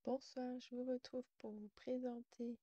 Bonsoir, je vous retrouve pour vous présenter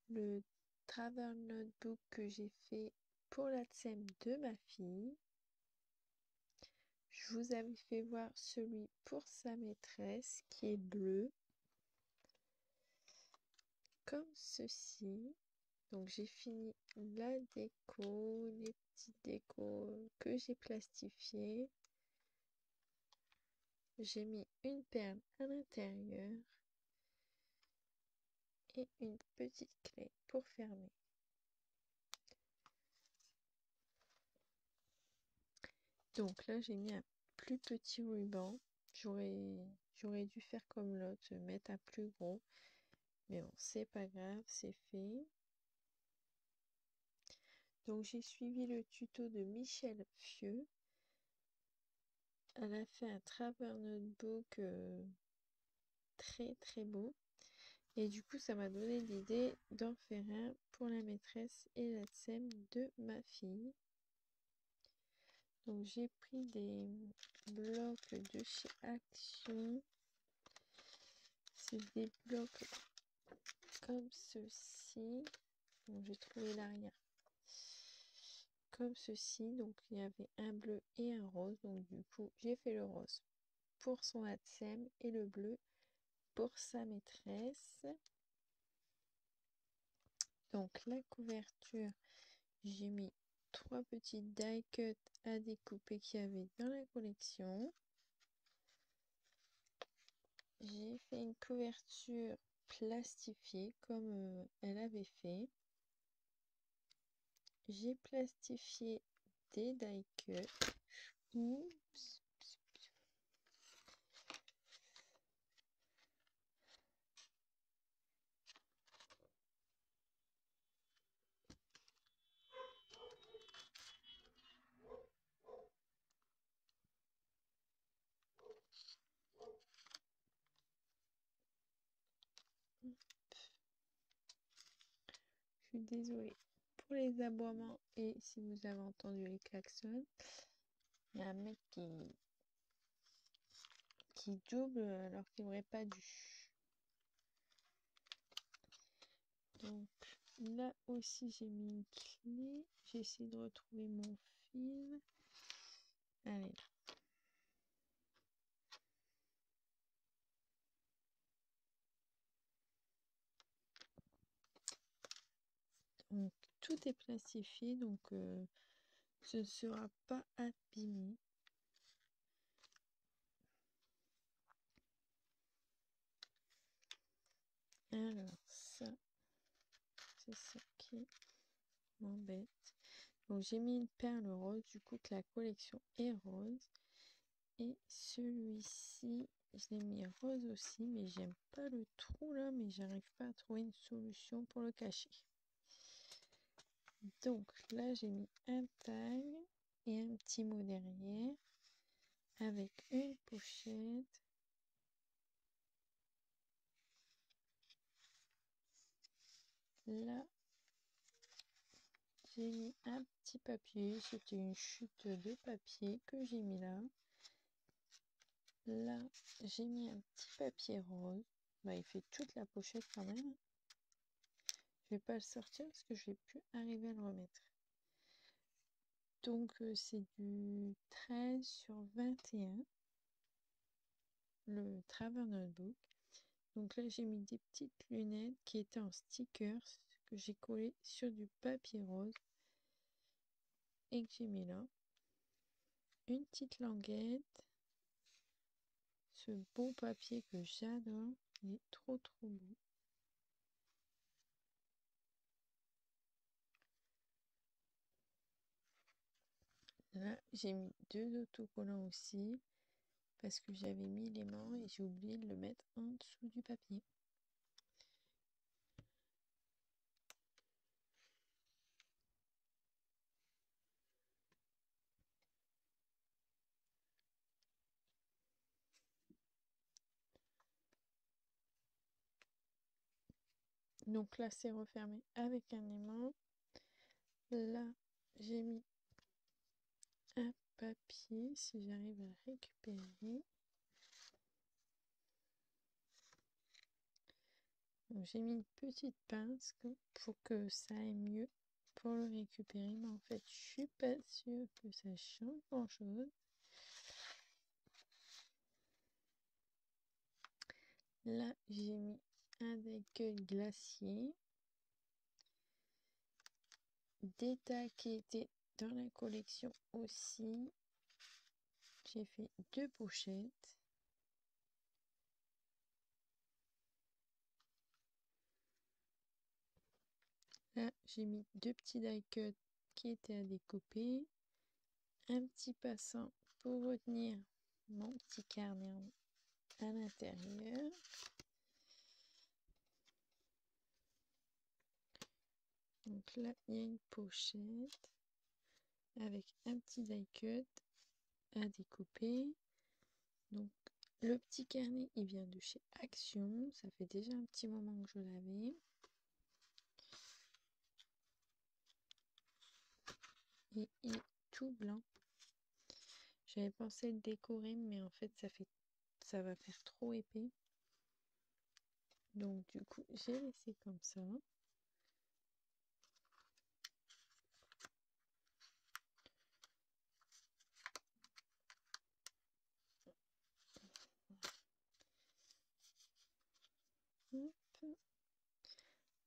le Travel Notebook que j'ai fait pour la TSEM de ma fille. Je vous avais fait voir celui pour sa maîtresse qui est bleu, comme ceci. Donc j'ai fini la déco, les petites décos que j'ai plastifiées. J'ai mis une perle à l'intérieur et une petite clé pour fermer. Donc là, j'ai mis un plus petit ruban. J'aurais dû faire comme l'autre, mettre un plus gros. Mais bon, c'est pas grave, c'est fait. Donc j'ai suivi le tuto de Michel Fieux. Elle a fait un travel notebook très très beau. Et du coup, ça m'a donné l'idée d'en faire un pour la maîtresse et la TSEM de ma fille. Donc j'ai pris des blocs de chez Action. C'est des blocs comme ceci. Donc j'ai trouvé l'arrière comme ceci. Donc il y avait un bleu et un rose. Donc du coup, j'ai fait le rose pour son ATSEM et le bleu pour sa maîtresse. Donc la couverture, j'ai mis 3 petites die cut à découper qu'il y avait dans la collection. J'ai fait une couverture plastifiée comme elle avait fait. J'ai plastifié des die cut. Oups. Je suis désolée pour les aboiements et si vous avez entendu les klaxons. Il y a un mec qui double alors qu'il n'aurait pas dû. Donc là aussi j'ai mis une clé. J'ai essayé de retrouver mon fil. Allez. Donc tout est plastifié donc ce ne sera pas abîmé. Alors ça, c'est ça qui m'embête. Donc j'ai mis une perle rose, du coup que la collection est rose. Et celui-ci, je l'ai mis rose aussi, mais j'aime pas le trou là, mais j'arrive pas à trouver une solution pour le cacher. Donc là, j'ai mis un tag et un petit mot derrière avec une pochette. Là, j'ai mis un petit papier, c'était une chute de papier que j'ai mis là. Là, j'ai mis un petit papier rose. Bah, il fait toute la pochette quand même. Je vais pas le sortir parce que je vais plus arriver à le remettre. Donc, c'est du 13 sur 21, le Travel Notebook. Donc là, j'ai mis des petites lunettes qui étaient en stickers que j'ai collé sur du papier rose et que j'ai mis là. Une petite languette. Ce beau papier que j'adore. Il est trop trop beau. Là, j'ai mis 2 autocollants aussi parce que j'avais mis l'aimant et j'ai oublié de le mettre en dessous du papier. Donc là, c'est refermé avec un aimant. Là, j'ai mis un papier, si j'arrive à récupérer. Donc j'ai mis une petite pince pour que ça aille mieux pour le récupérer, mais en fait je suis pas sûre que ça change grand chose. Là j'ai mis un die-cut glacier, des tags qui étaient dans la collection aussi. J'ai fait 2 pochettes. Là j'ai mis 2 petits die-cut qui étaient à découper, un petit passant pour retenir mon petit carnet à l'intérieur. Donc là, il y a une pochette avec un petit die-cut à découper. Donc le petit carnet, il vient de chez Action. Ça fait déjà un petit moment que je l'avais. Et il est tout blanc. J'avais pensé le décorer, mais en fait, ça va faire trop épais. Donc du coup, j'ai laissé comme ça. Hop.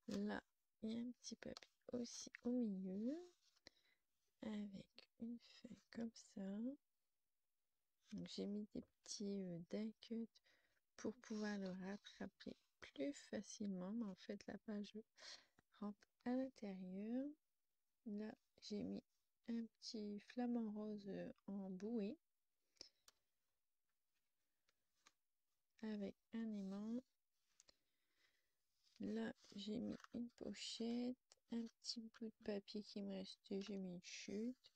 Là, il y a un petit papier aussi au milieu avec une feuille comme ça. Donc j'ai mis des petits die-cut pour pouvoir le rattraper plus facilement, mais en fait la page rentre à l'intérieur. Là, j'ai mis un petit flamant rose en bouée avec un aimant. Là, j'ai mis une pochette, un petit bout de papier qui me restait, j'ai mis une chute.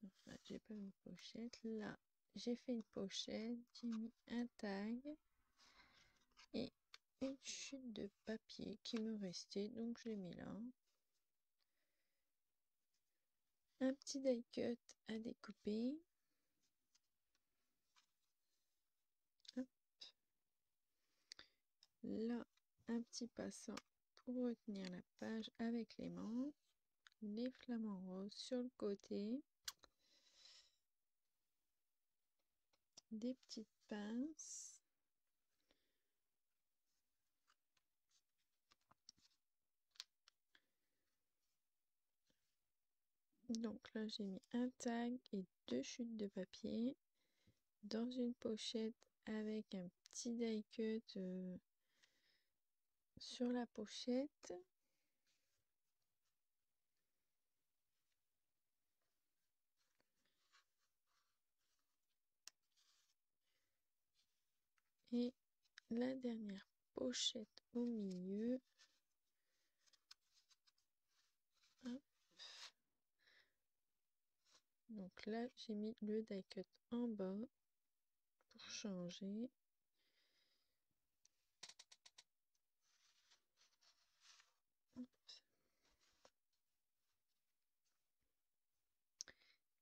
Enfin, j'ai pas mis de pochette. Là, j'ai fait une pochette, j'ai mis un tag et une chute de papier qui me restait, donc je l'ai mis là. Un petit die-cut à découper. Hop. Là, un petit passant pour retenir la page avec l'aimant. Les flamants roses sur le côté. Des petites pinces. Donc là, j'ai mis un tag et 2 chutes de papier dans une pochette avec un petit die-cut sur la pochette. Et la dernière pochette au milieu. Hop. Donc là, j'ai mis le die-cut en bas pour changer.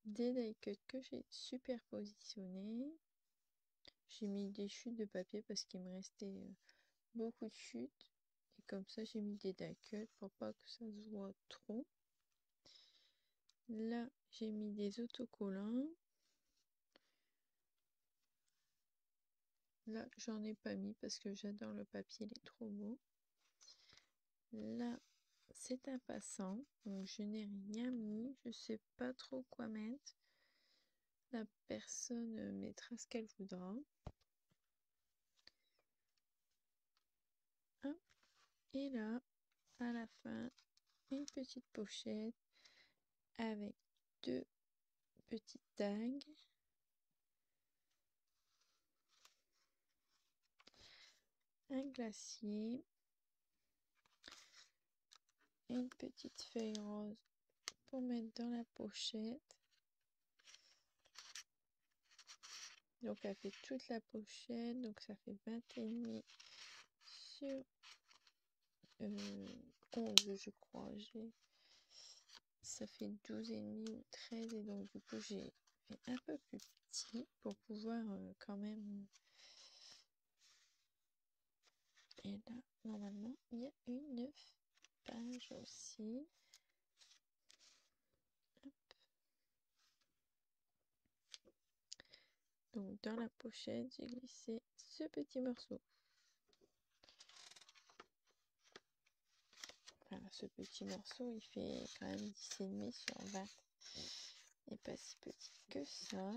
Des die-cut que j'ai superpositionnés. J'ai mis des chutes de papier parce qu'il me restait beaucoup de chutes. Et comme ça, j'ai mis des die-cut pour pas que ça se voit trop. Là, j'ai mis des autocollants. Là, j'en ai pas mis parce que j'adore le papier, il est trop beau. Là, c'est un passant, donc je n'ai rien mis. Je sais pas trop quoi mettre. La personne mettra ce qu'elle voudra. Hop. Et là, à la fin, une petite pochette avec 2 petites tags. Un glacier. Une petite feuille rose pour mettre dans la pochette. Donc elle fait toute la pochette, donc ça fait 20,5 sur 11 je crois. Ça fait 12,5 ou 13 et donc du coup j'ai fait un peu plus petit pour pouvoir quand même Et là, normalement, il y a une page aussi. Hop. Donc dans la pochette, j'ai glissé ce petit morceau. Enfin, ce petit morceau, il fait quand même 10,5 sur 20. Et pas si petit que ça.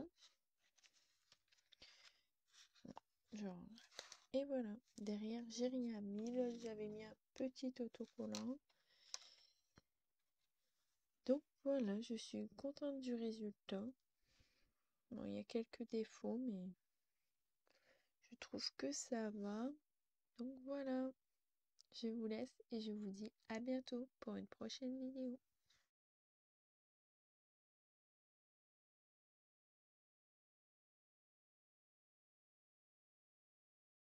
Genre. Et voilà. Derrière, j'ai rien mis. Là, j'avais mis un petit autocollant. Donc voilà, je suis contente du résultat. Bon, il y a quelques défauts, mais je trouve que ça va. Donc voilà, je vous laisse et je vous dis à bientôt pour une prochaine vidéo.